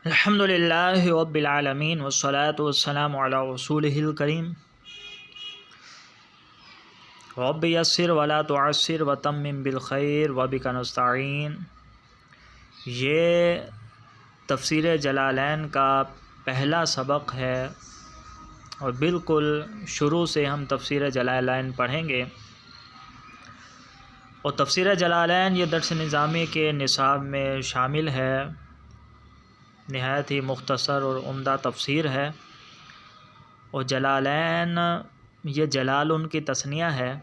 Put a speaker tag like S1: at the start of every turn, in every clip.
S1: الحمدللہ رب العالمین والصلاة والسلام علی رسولہ الکریم رب یسر ولا تعسر وتمم بالخیر وبک نستعین۔ یہ تفسیر جلالین کا پہلا سبق ہے اور بالکل شروع سے ہم تفسیر جلالین پڑھیں گے، اور تفسیر جلالین یہ درس نظامی کے نصاب میں شامل ہے۔ نہایت ہی مختصر اور عمدہ تفسیر ہے، اور جلالین یہ جلال ان کی تثنیہ ہے،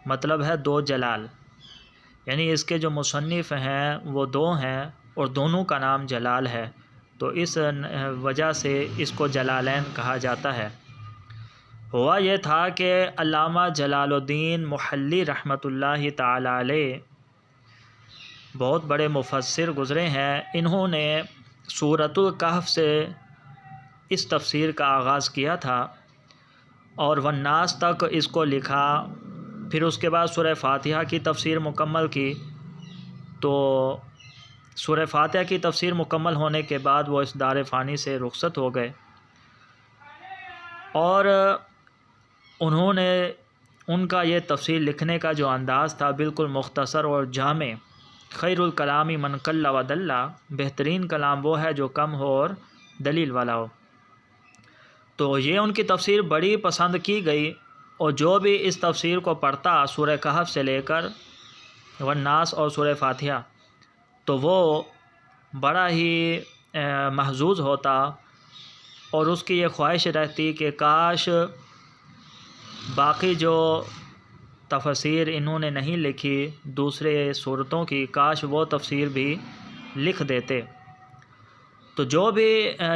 S1: مطلب ہے دو جلال، یعنی اس کے جو مصنف ہیں وہ دو ہیں اور دونوں کا نام جلال ہے، تو اس وجہ سے اس کو جلالین کہا جاتا ہے۔ ہوا یہ تھا کہ علامہ جلال الدین محلی رحمۃ اللہ تعالی علیہ بہت بڑے مفسر گزرے ہیں۔ انہوں نے سورۃ الکہف سے اس تفسیر کا آغاز کیا تھا اور والناس تک اس کو لکھا، پھر اس کے بعد سورہ فاتحہ کی تفسیر مکمل کی۔ تو سورہ فاتحہ کی تفسیر مکمل ہونے کے بعد وہ اس دار فانی سے رخصت ہو گئے، اور انہوں نے ان کا یہ تفسیر لکھنے کا جو انداز تھا بالکل مختصر اور جامع۔ خیر الکلام من قل و دل، بہترین کلام وہ ہے جو کم ہو اور دلیل والا ہو۔ تو یہ ان کی تفسیر بڑی پسند کی گئی، اور جو بھی اس تفسیر کو پڑھتا سورہ کہف سے لے کر والناس اور سورہ فاتحہ، تو وہ بڑا ہی محظوظ ہوتا، اور اس کی یہ خواہش رہتی کہ کاش باقی جو تفسیر انہوں نے نہیں لکھی دوسرے صورتوں کی، کاش وہ تفسیر بھی لکھ دیتے۔ تو جو بھی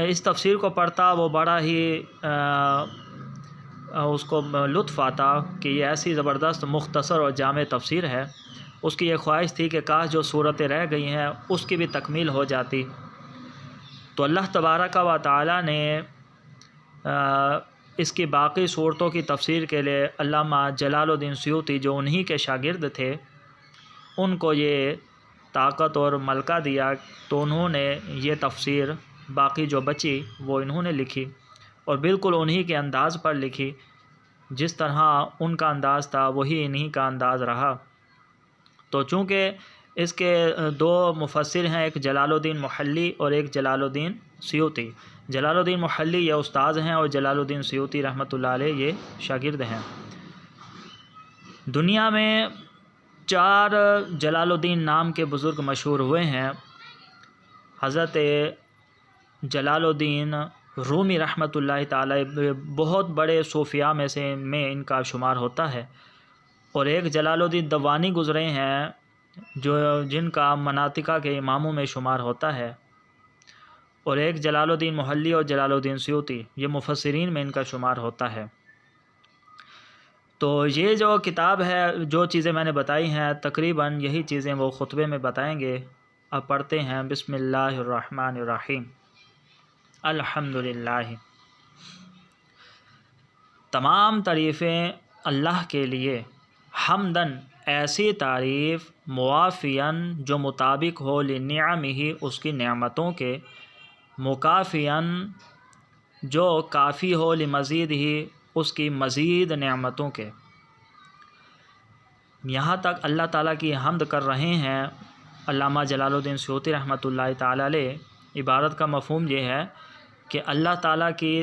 S1: اس تفسیر کو پڑھتا وہ بڑا ہی اس کو لطف آتا کہ یہ ایسی زبردست مختصر اور جامع تفسیر ہے۔ اس کی یہ خواہش تھی کہ کاش جو صورتیں رہ گئی ہیں اس کی بھی تکمیل ہو جاتی۔ تو اللہ تبارک و تعالی نے اس کی باقی صورتوں کی تفسیر کے لیے علامہ جلال الدین سیوطی جو انہی کے شاگرد تھے، ان کو یہ طاقت اور ملکہ دیا، تو انہوں نے یہ تفسیر باقی جو بچی وہ انہوں نے لکھی، اور بالکل انہی کے انداز پر لکھی، جس طرح ان کا انداز تھا وہی انہی کا انداز رہا۔ تو چونکہ اس کے دو مفسر ہیں، ایک جلال الدین محلی اور ایک جلال الدین سیوطی۔ جلال الدین محلی یہ استاذ ہیں اور جلال الدین سیوطی رحمۃ اللہ علیہ یہ شاگرد ہیں۔ دنیا میں 4 جلال الدین نام کے بزرگ مشہور ہوئے ہیں۔ حضرت جلال الدین رومی رحمۃ اللہ تعالی بہت بڑے صوفیاء میں ان کا شمار ہوتا ہے، اور ایک جلال الدین دوانی گزرے ہیں جن کا مناطقہ کے اماموں میں شمار ہوتا ہے، اور ایک جلال الدین محلی اور جلال الدین سیوطی یہ مفسرین میں ان کا شمار ہوتا ہے۔ تو یہ جو کتاب ہے، جو چیزیں میں نے بتائی ہیں تقریباً یہی چیزیں وہ خطبے میں بتائیں گے۔ اب پڑھتے ہیں بسم اللہ الرحمن الرحیم۔ الحمدللہ، تمام تعریفیں اللہ کے لیے، حمدن ایسی تعریف، موافین جو مطابق ہو لنعمہ اس کی نعمتوں کے، مکافین جو کافی ہو لمزید ہی اس کی مزید نعمتوں کے۔ یہاں تک اللہ تعالیٰ کی حمد کر رہے ہیں علامہ جلال الدین سیوطی رحمۃ اللہ تعالی علیہ۔ عبارت کا مفہوم یہ ہے کہ اللہ تعالیٰ کی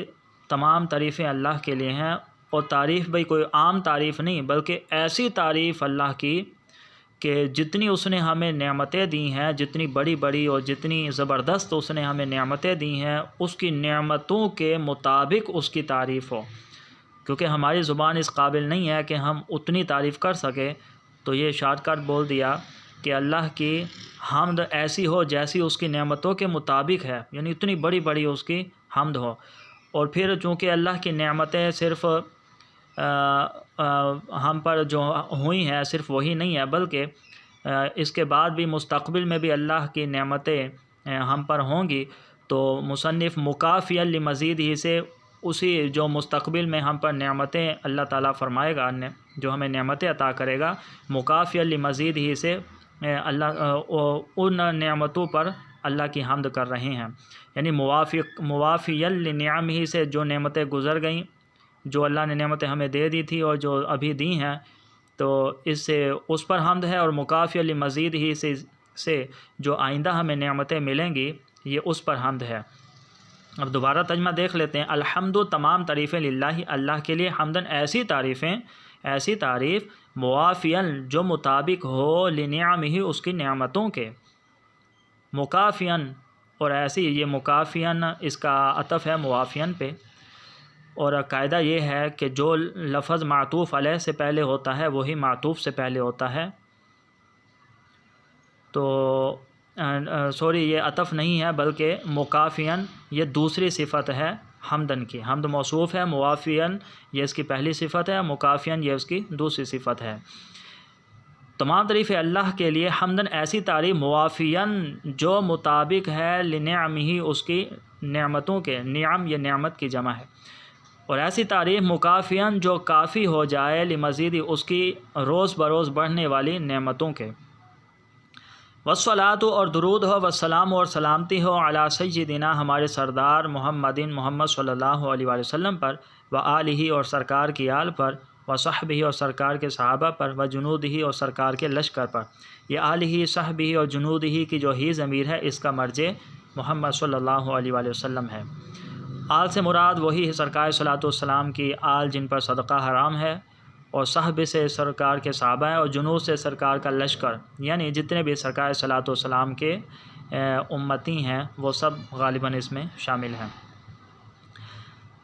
S1: تمام تعریفیں اللہ کے لیے ہیں، اور تعریف بھئی کوئی عام تعریف نہیں، بلکہ ایسی تعریف اللہ کی کہ جتنی اس نے ہمیں نعمتیں دی ہیں، جتنی بڑی بڑی اور جتنی زبردست اس نے ہمیں نعمتیں دی ہیں، اس کی نعمتوں کے مطابق اس کی تعریف ہو، کیونکہ ہماری زبان اس قابل نہیں ہے کہ ہم اتنی تعریف کر سکیں۔ تو یہ شارٹ کٹ بول دیا کہ اللہ کی حمد ایسی ہو جیسی اس کی نعمتوں کے مطابق ہے، یعنی اتنی بڑی بڑی اس کی حمد ہو۔ اور پھر چونکہ اللہ کی نعمتیں صرف ہم پر جو ہوئی ہیں صرف وہی نہیں ہے، بلکہ اس کے بعد بھی مستقبل میں بھی اللہ کی نعمتیں ہم پر ہوں گی۔ تو مصنف مکافی لمزید ہی سے اسی جو مستقبل میں ہم پر نعمتیں اللہ تعالیٰ فرمائے گا، جو ہمیں نعمتیں عطا کرے گا، مکافی لمزید ہی سے اللہ ان نعمتوں پر اللہ کی حمد کر رہے ہیں، یعنی موافیل لنعمہ سے جو نعمتیں گزر گئیں، جو اللہ نے نعمتیں ہمیں دے دی تھی اور جو ابھی دی ہیں، تو اس سے اس پر حمد ہے، اور مکافی لمزید ہی سے جو آئندہ ہمیں نعمتیں ملیں گی یہ اس پر حمد ہے۔ اب دوبارہ ترجمہ دیکھ لیتے ہیں۔ الحمد تمام تعریفیں للہ اللہ کے لیے، حمدن ایسی تعریف موافین جو مطابق ہو لنعمہ اس کی نعمتوں کے، مکافین اور ایسی، یہ مکافین اس کا عطف ہے موافین پہ، اور قاعدہ یہ ہے کہ جو لفظ معطوف علیہ سے پہلے ہوتا ہے وہی معطوف سے پہلے ہوتا ہے، تو سوری یہ عطف نہیں ہے بلکہ مکافین یہ دوسری صفت ہے حمدن کی، حمد موصوف ہے، موافین یہ اس کی پہلی صفت ہے، مکافین یہ اس کی دوسری صفت ہے۔ تمام تعریفیں اللہ کے لیے، حمدن ایسی تعریف موافین جو مطابق ہے لنعمہ اس کی نعمتوں کے، نعم یہ نعمت کی جمع ہے، اور ایسی تعریف مکافین جو کافی ہو جائے لمزید اس کی روز بروز بڑھنے والی نعمتوں کے۔ والصلاۃ اور درود ہو، والسلام اور سلامتی ہو، علی سیدنا ہمارے سردار محمد صلی اللہ علیہ وآلہ وسلم پر، وآلہ اور سرکار کی آل پر، وصحبہ اور سرکار کے صحابہ پر، وجنودہ اور سرکار کے لشکر پر۔ یہ آلہ، صحبہ اور جنودہ کی جو ہی ضمیر ہے اس کا مرجع محمد صلی اللہ علیہ وآلہ وسلم ہے۔ آل سے مراد وہی ہے سرکار صلاۃ والسلام کی آل جن پر صدقہ حرام ہے، اور صحب سے سرکار کے صحابہ ہیں، اور جنود سے سرکار کا لشکر، یعنی جتنے بھی سرکار صلاۃ والسلام کے امتی ہیں وہ سب غالباً اس میں شامل ہیں۔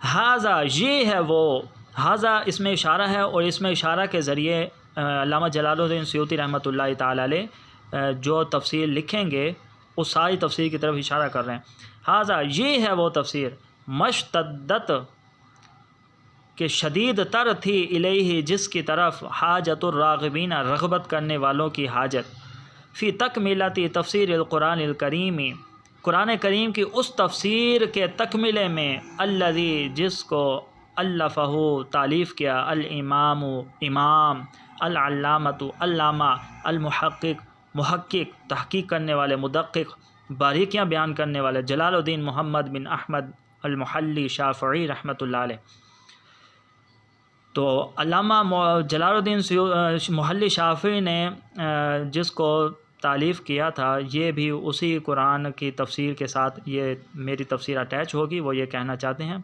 S1: ھذا یہ ہے وہ، ھذا اس میں اشارہ ہے، اور اس میں اشارہ کے ذریعے علامہ جلال الدین سیوطی رحمۃ اللہ تعالی علیہ جو تفسیر لکھیں گے اس ساری تفسیر کی طرف اشارہ کر رہے ہیں۔ ھذا یہ ہے وہ تفسیر، مشتدت کہ شدید تر تھی، الیہ جس کی طرف، حاجت الراغبین رغبت کرنے والوں کی حاجت، فی تکمیلتی تفسیر القرآن الکریم قرآن کریم کی اس تفسیر کے تکملے میں، الذی جس کو الفہ تالیف کیا، الامام امام، العلامۃ علامہ، المحقق محقق تحقیق کرنے والے، مدقق باریکیاں بیان کرنے والے، جلال الدین محمد بن احمد المحلی شافعی رحمۃ اللہ علیہ۔ تو علامہ جلال الدین محلی شافعی نے جس کو تالیف کیا تھا، یہ بھی اسی قرآن کی تفسیر کے ساتھ یہ میری تفسیر اٹیچ ہوگی، وہ یہ کہنا چاہتے ہیں۔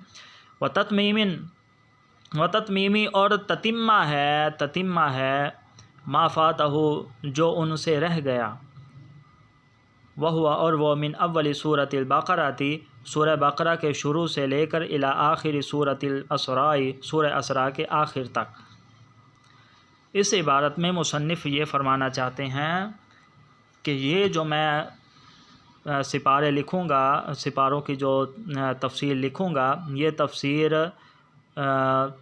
S1: وتتمیمی اور تتمہ ہے ما فاتہ جو ان سے رہ گیا، اور وہ من اول سورۃ البقرہ تھی، سورہ بقرہ کے شروع سے لے کر الی آخر سورۃ الاسراء سورہ اسراء کے آخر تک۔ اس عبارت میں مصنف یہ فرمانا چاہتے ہیں کہ یہ جو میں سپارے لکھوں گا، سپاروں کی جو تفسیر لکھوں گا، یہ تفسیر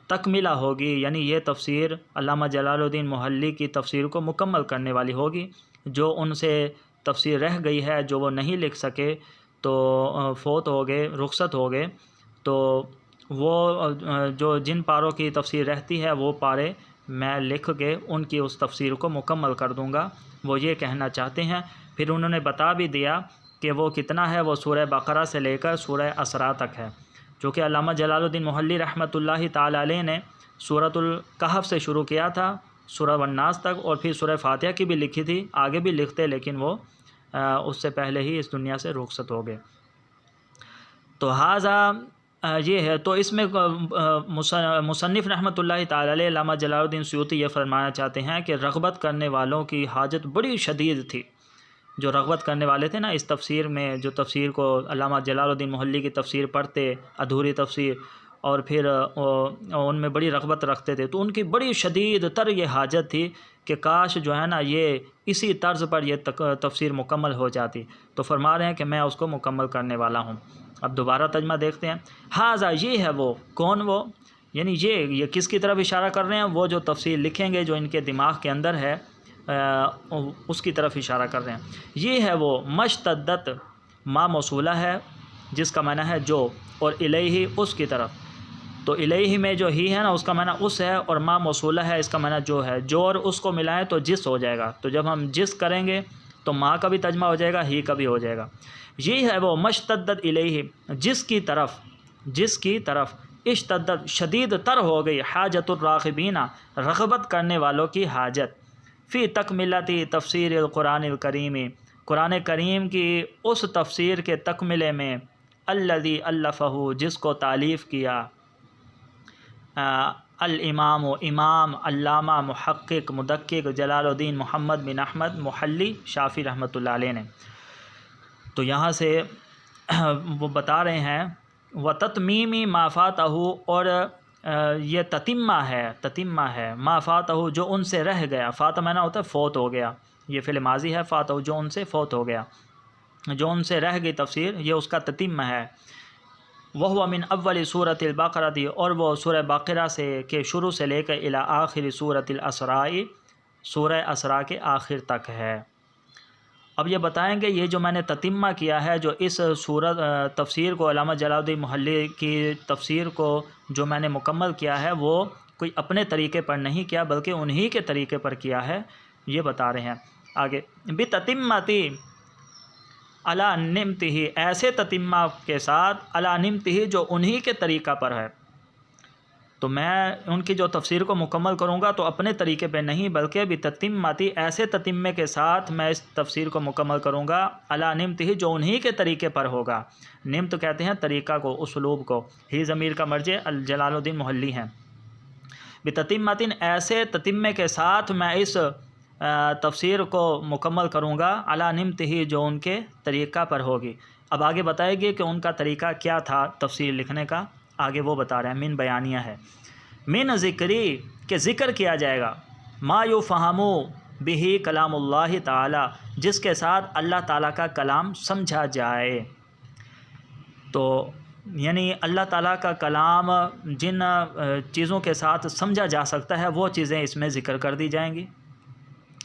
S1: تکملہ ہوگی، یعنی یہ تفسیر علامہ جلال الدین محلی کی تفسیر کو مکمل کرنے والی ہوگی۔ جو ان سے تفسیر رہ گئی ہے، جو وہ نہیں لکھ سکے تو فوت ہو گئے، رخصت ہو گئے، تو وہ جو جن پاروں کی تفسیر رہتی ہے وہ پارے میں لکھ کے ان کی اس تفسیر کو مکمل کر دوں گا، وہ یہ کہنا چاہتے ہیں۔ پھر انہوں نے بتا بھی دیا کہ وہ کتنا ہے، وہ سورہ بقرہ سے لے کر سورہ اسراء تک ہے، جو کہ علامہ جلال الدین محلی رحمۃ اللہ تعالی علیہ نے سورۃ الکہف سے شروع کیا تھا سورہ والناس تک، اور پھر سورہ فاتحہ کی بھی لکھی تھی، آگے بھی لکھتے لیکن وہ اس سے پہلے ہی اس دنیا سے رخصت ہو گئے۔ تو ھذا یہ ہے، تو اس میں مصنف رحمۃ اللہ تعالی علیہ علامہ جلال الدین سیوطی یہ فرمانا چاہتے ہیں کہ رغبت کرنے والوں کی حاجت بڑی شدید تھی، جو رغبت کرنے والے تھے نا اس تفسیر میں، جو تفسیر کو علامہ جلال الدین محلی کی تفسیر پڑھتے، ادھوری تفسیر، اور پھر ان میں بڑی رغبت رکھتے تھے، تو ان کی بڑی شدید تر یہ حاجت تھی کہ کاش جو ہے نا یہ اسی طرز پر یہ تفسیر مکمل ہو جاتی۔ تو فرما رہے ہیں کہ میں اس کو مکمل کرنے والا ہوں۔ اب دوبارہ ترجمہ دیکھتے ہیں۔ ھذا یہ ہے وہ، کون وہ، یعنی یہ کس کی طرف اشارہ کر رہے ہیں، وہ جو تفسیر لکھیں گے جو ان کے دماغ کے اندر ہے اس کی طرف اشارہ کر رہے ہیں۔ یہ ہے وہ، مشتدت ما موصولہ ہے جس کا معنی ہے جو، اور الیہ اس کی طرف، تو الیہ میں جو ہی ہے نا اس کا معنی اس ہے، اور ما موصولہ ہے اس کا معنی جو ہے، جو اور اس کو ملائیں تو جس ہو جائے گا، تو جب ہم جس کریں گے تو ما کا بھی ترجمہ ہو جائے گا، ہی کا بھی ہو جائے گا۔ یہ ہے وہ مشتدت الیہ، جس کی طرف اشتدت شدید تر ہو گئی حاجت الراغبین، رغبت کرنے والوں کی حاجت، فی تکملتی تفسیر القرآن الکریم، قرآن کریم کی اس تفسیر کے تکملے میں، الذی الفہ، جس کو تالیف کیا الامام امام علامہ محقق مدقق جلال الدین محمد بن احمد محلی شافعی رحمۃ اللہ علیہ نے۔ تو یہاں سے وہ بتا رہے ہیں وَتَتْمِيمِ مَا فَاتَهُ، اور یہ تتمہ ہے ما فاتہ، جو ان سے رہ گیا، فاتہ معنی ہوتا ہے فوت ہو گیا، یہ فعل ماضی ہے، فاتہ جو ان سے فوت ہو گیا، جو ان سے رہ گئی تفسیر، یہ اس کا تتمہ ہے۔ وَهُوَ مِنْ أَوَّلِ سُورَةِ الْبَقَرَةِ، اور وہ سورہ بقرہ سے کے شروع سے لے کر الی آخر سورۃ الاسراء، سورہ اسراء کے آخر تک ہے۔ اب یہ بتائیں گے یہ جو میں نے تتمہ کیا ہے، جو اس سورت تفسیر کو علامہ جلال الدین محلی کی تفسیر کو جو میں نے مکمل کیا ہے، وہ کوئی اپنے طریقے پر نہیں کیا بلکہ انہی کے طریقے پر کیا ہے، یہ بتا رہے ہیں آگے۔ بتتمتی علی نمتہ، ایسے تتمہ کے ساتھ علی نمتہ جو انہی کے طریقہ پر ہے، تو میں ان کی جو تفسیر کو مکمل کروں گا تو اپنے طریقے پہ نہیں بلکہ بتتمتی، ایسے تتمے کے ساتھ میں اس تفسیر کو مکمل کروں گا، علی نمتہ جو انہی کے طریقے پر ہوگا۔ نمت کہتے ہیں طریقہ کو، اسلوب کو، ہی ضمیر کا مرجع جلال الدین محلی ہیں۔ بتتمتن، ایسے تتمے کے ساتھ میں اس تفسیر کو مکمل کروں گا، علی نمتہ جو ان کے طریقہ پر ہوگی۔ اب آگے بتائے گی کہ ان کا طریقہ کیا تھا تفسیر لکھنے کا، آگے وہ بتا رہے ہیں، من بیانیہ ہے، من ذکری، کہ ذکر کیا جائے گا، ما یفہم بہ کلام اللہ تعالی، جس کے ساتھ اللہ تعالیٰ کا کلام سمجھا جائے۔ تو یعنی اللہ تعالیٰ کا کلام جن چیزوں کے ساتھ سمجھا جا سکتا ہے وہ چیزیں اس میں ذکر کر دی جائیں گی،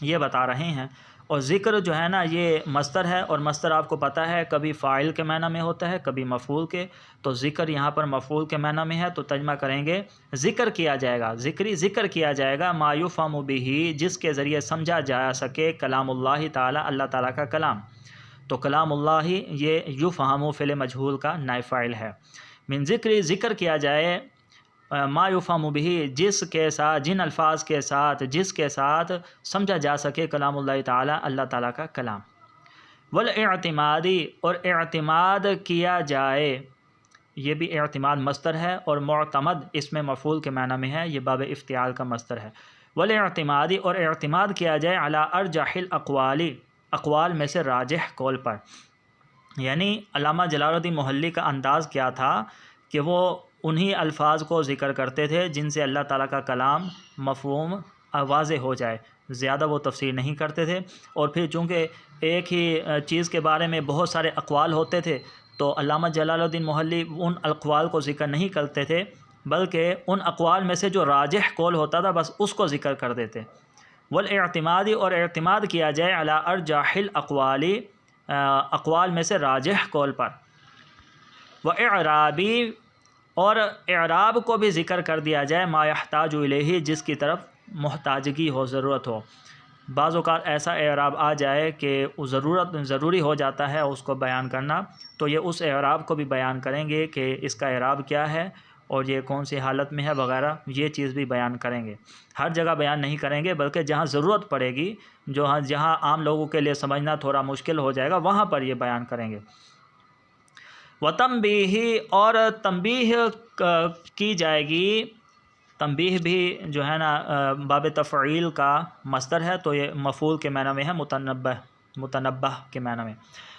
S1: یہ بتا رہے ہیں۔ اور ذکر جو ہے نا یہ مصدر ہے، اور مصدر آپ کو پتہ ہے کبھی فاعل کے معنی میں ہوتا ہے کبھی مفعول کے، تو ذکر یہاں پر مفعول کے معنی میں ہے، تو ترجمہ کریں گے ذکر کیا جائے گا، ذکر کیا جائے گا، ما یفہم بہ، جس کے ذریعے سمجھا جا سکے، کلام اللہ تعالیٰ، اللہ تعالیٰ کا کلام۔ تو کلام اللہ یہ یفہم فعل مجہول کا نائب فاعل ہے۔ من ذکر، ذکر کیا جائے، ما یفہم بہ، جس کے ساتھ، جن الفاظ کے ساتھ، جس کے ساتھ سمجھا جا سکے کلام اللہ تعالیٰ، اللہ تعالیٰ کا کلام۔ والاعتمادی، اور اعتماد کیا جائے، یہ بھی اعتماد مصدر ہے، اور معتمد اس میں مفعول کے معنی میں ہے، یہ باب افتعال کا مصدر ہے۔ والاعتمادی، اور اعتماد کیا جائے، علی ارجح الاقوال، اقوال میں سے راجح قول پر۔ یعنی علامہ جلال الدین محلی کا انداز کیا تھا کہ وہ انہی الفاظ کو ذکر کرتے تھے جن سے اللہ تعالیٰ کا کلام مفہوم واضح ہو جائے، زیادہ وہ تفسیر نہیں کرتے تھے۔ اور پھر چونکہ ایک ہی چیز کے بارے میں بہت سارے اقوال ہوتے تھے تو علامہ جلال الدین محلی ان اقوال کو ذکر نہیں کرتے تھے بلکہ ان اقوال میں سے جو راجح قول ہوتا تھا بس اس کو ذکر کر دیتے۔ والاعتمادی، اور اعتماد کیا جائے، علی ارجح الاقوال، اقوال میں سے راجح قول پر۔ واعرابی، اور اعراب کو بھی ذکر کر دیا جائے، ما یحتاج الیہ، جس کی طرف محتاجگی ہو، ضرورت ہو۔ بعض اوقات ایسا اعراب آ جائے کہ ضروری ہو جاتا ہے اس کو بیان کرنا، تو یہ اس اعراب کو بھی بیان کریں گے کہ اس کا اعراب کیا ہے اور یہ کون سی حالت میں ہے وغیرہ، یہ چیز بھی بیان کریں گے۔ ہر جگہ بیان نہیں کریں گے بلکہ جہاں ضرورت پڑے گی، جہاں عام لوگوں کے لیے سمجھنا تھوڑا مشکل ہو جائے گا، وہاں پر یہ بیان کریں گے۔ وتنبیہ، اور تنبیہ کی جائے گی، تنبیہ بھی جو ہے نا باب تفعیل کا مصدر ہے، تو یہ مفعول کے معنی میں ہے، متنبہ کے معنی میں۔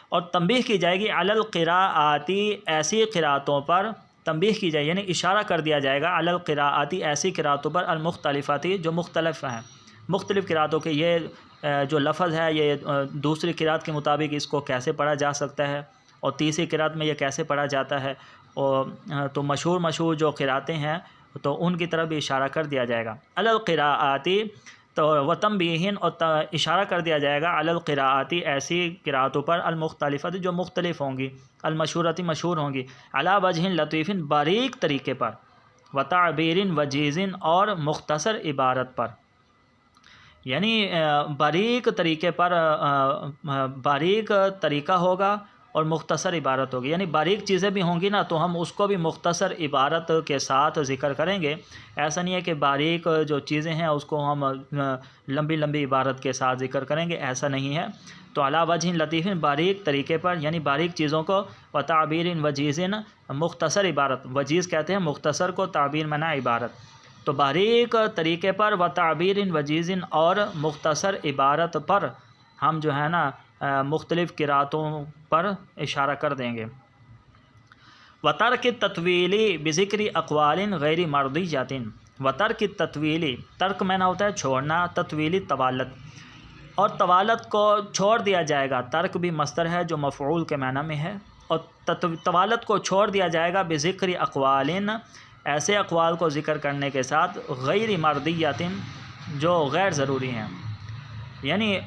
S1: اور تنبیہ کی جائے گی علی القراءات، ایسی قراءتوں پر تنبیہ کی جائے، یعنی اشارہ کر دیا جائے گا، علی القراءات، ایسی قراءتوں پر، المختلفات، جو مختلف ہیں، مختلف قراءتوں کے، یہ جو لفظ ہے یہ دوسری قراءت کے مطابق اس کو کیسے پڑھا جا سکتا ہے اور تیسری قراءت میں یہ کیسے پڑھا جاتا ہے، اور تو مشہور جو قراءتیں ہیں تو ان کی طرف بھی اشارہ کر دیا جائے گا۔ علی القراءات، تو وتنبیہ، اور اشارہ کر دیا جائے گا، علی القراءات، ایسی قراءتوں پر، المختلفات، جو مختلف ہوں گی، المشہورات، مشہور ہوں گی، علی وجہ لطیف، باریک طریقے پر، وتعبیر وجیز، اور مختصر عبارت پر۔ یعنی باریک طریقے پر باریک طریقہ ہوگا اور مختصر عبارت ہوگی، یعنی باریک چیزیں بھی ہوں گی نا تو ہم اس کو بھی مختصر عبارت کے ساتھ ذکر کریں گے۔ ایسا نہیں ہے کہ باریک جو چیزیں ہیں اس کو ہم لمبی لمبی عبارت کے ساتھ ذکر کریں گے، ایسا نہیں ہے۔ تو علی وجہ لطیف، باریک طریقے پر، یعنی باریک چیزوں کو، و تعبیر وجیز، مختصر عبارت، وجیز کہتے ہیں مختصر کو، تعبیر معنی عبارت، تو باریک طریقے پر و تعبیر وجیز اور مختصر عبارت پر ہم جو ہے نا مختلف قراتوں پر اشارہ کر دیں گے۔ و ترک تطویلی بذکر اقوال غیر مرضیۃ، و ترک تطویلی، ترک معنی ہوتا ہے چھوڑنا، تطویلی طوالت، اور طوالت کو چھوڑ دیا جائے گا۔ ترک بھی مصدر ہے جو مفعول کے معنی میں ہے، اور طوالت کو چھوڑ دیا جائے گا بذکر اقوال، ایسے اقوال کو ذکر کرنے کے ساتھ، غیر مرضیۃ، جو غیر ضروری ہیں، یعنی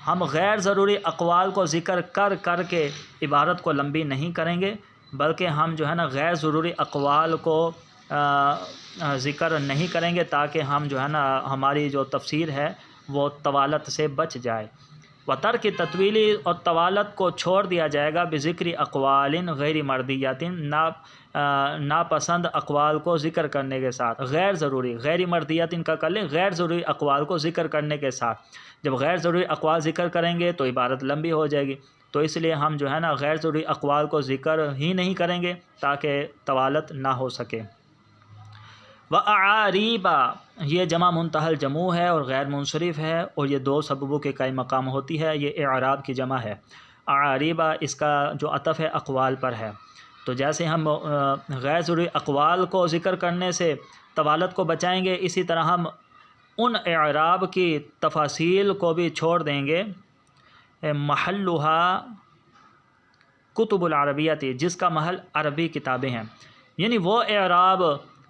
S1: ہم غیر ضروری اقوال کو ذکر کر کے عبارت کو لمبی نہیں کریں گے، بلکہ ہم جو ہے نا غیر ضروری اقوال کو ذکر نہیں کریں گے تاکہ ہم جو ہے نا ہماری جو تفسیر ہے وہ طوالت سے بچ جائے۔ و ترک تطویلی، اور طوالت کو چھوڑ دیا جائے گا بذکر اقوال غیر مرضیۃ، ناپسند اقوال کو ذکر کرنے کے ساتھ، غیر ضروری، غیر مرضیۃ کا کر لیں، غیر ضروری اقوال کو ذکر کرنے کے ساتھ۔ جب غیر ضروری اقوال ذکر کریں گے تو عبارت لمبی ہو جائے گی، تو اس لیے ہم جو ہے نا غیر ضروری اقوال کو ذکر ہی نہیں کریں گے تاکہ طوالت نہ ہو سکے۔ و اعاریبا، یہ جمع منتہی الجموع ہے اور غیر منصرف ہے، اور یہ دو سببوں کے قائم مقام ہوتی ہے، یہ اعراب کی جمع ہے۔ اعاریبا، اس کا جو عطف ہے اقوال پر ہے، تو جیسے ہم غیر ضروری اقوال کو ذکر کرنے سے طوالت کو بچائیں گے، اسی طرح ہم ان اعراب کی تفاصیل کو بھی چھوڑ دیں گے۔ محلھا کتب العربیۃ، جس کا محل عربی کتابیں ہیں، یعنی وہ اعراب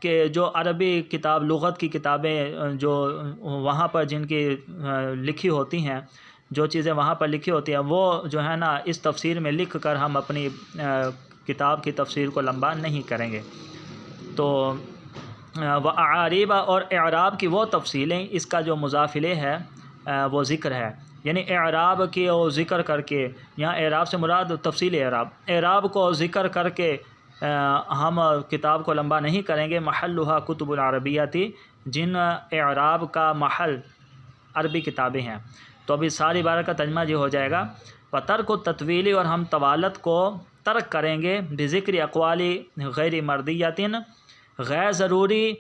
S1: کہ جو عربی کتاب، لغت کی کتابیں جو وہاں پر جن کی لکھی ہوتی ہیں، جو چیزیں وہاں پر لکھی ہوتی ہیں، وہ جو ہے نا اس تفسیر میں لکھ کر ہم اپنی کتاب کی تفسیر کو لمبا نہیں کریں گے۔ تو و اعاریب، اور اعراب کی وہ تفصیلیں، اس کا جو مضاف الیہ ہے وہ ذکر ہے، یعنی اعراب کی وہ ذکر کر کے، یہاں اعراب سے مراد تفصیل اعراب کو ذکر کر کے ہم کتاب کو لمبا نہیں کریں گے۔ محلھا کتب العربیۃ، جن اعراب کا محل عربی کتابیں ہیں۔ تو ابھی ساری بارہ کا ترجمہ یہ ہو جائے گا، و ترک التطویل، اور ہم طوالت کو ترک کریں گے، بذکر اقوال غیر مرضیۃ، غیر ضروری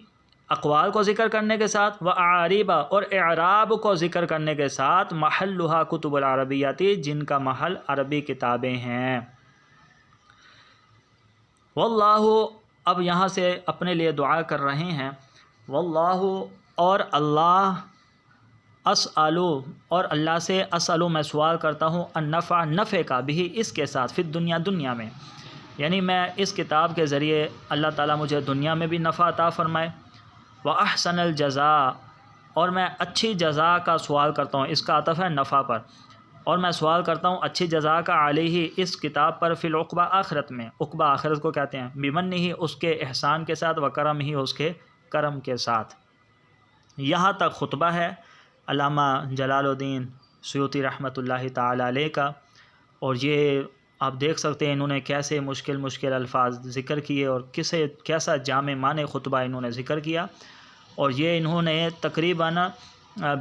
S1: اقوال کو ذکر کرنے کے ساتھ، و اعاریب، اور اعراب کو ذکر کرنے کے ساتھ، محلھا کتب العربیۃ، جن کا محل عربی کتابیں ہیں۔ واللہ، اب یہاں سے اپنے لیے دعا کر رہے ہیں، واللہ، اور اللہ، اسألو، اور اللہ سے، اسألو، میں سوال کرتا ہوں، النفع، نفع کا، بھی اس کے ساتھ، فی الدنیا، دنیا میں، یعنی میں اس کتاب کے ذریعے اللہ تعالیٰ مجھے دنیا میں بھی نفع عطا فرمائے، وأحسن الجزاء، اور میں اچھی جزا کا سوال کرتا ہوں، اس کا عطف ہے نفع پر، اور میں سوال کرتا ہوں اچھی جزا کا، علیہ، اس کتاب پر، فی العقبہ، آخرت میں، عقبہ آخرت کو کہتے ہیں، بمنہ، اس کے احسان کے ساتھ، وکرمہ، اس کے کرم کے ساتھ۔ یہاں تک خطبہ ہے علامہ جلال الدین سیوطی رحمۃ اللہ تعالی علیہ کا، اور یہ آپ دیکھ سکتے ہیں انہوں نے کیسے مشکل الفاظ ذکر کیے، اور کیسا جامع معنی خطبہ انہوں نے ذکر کیا، اور یہ انہوں نے تقریباً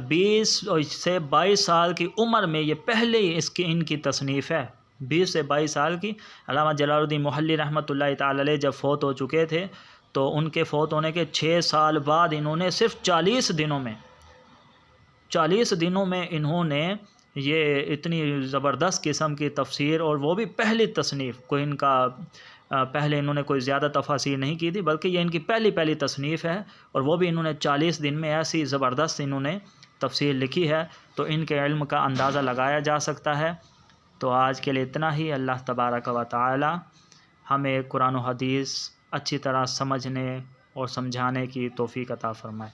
S1: 20 سے 22 سال کی عمر میں، یہ پہلے ان کی تصنیف ہے، 20 سے 22 سال کی۔ علامہ جلال الدین محلی رحمۃ اللہ تعالی علیہ جب فوت ہو چکے تھے تو ان کے فوت ہونے کے 6 سال بعد انہوں نے صرف 40 دنوں میں انہوں نے یہ اتنی زبردست قسم کی تفسیر، اور وہ بھی پہلی تصنیف، کوئی ان کا پہلے انہوں نے کوئی زیادہ تفاسیر نہیں کی تھی، بلکہ یہ ان کی پہلی تصنیف ہے، اور وہ بھی انہوں نے 40 دن میں ایسی زبردست انہوں نے تفسیر لکھی ہے، تو ان کے علم کا اندازہ لگایا جا سکتا ہے۔ تو آج کے لیے اتنا ہی۔ اللہ تبارک و تعالی ہمیں قرآن و حدیث اچھی طرح سمجھنے اور سمجھانے کی توفیق عطا فرمائے۔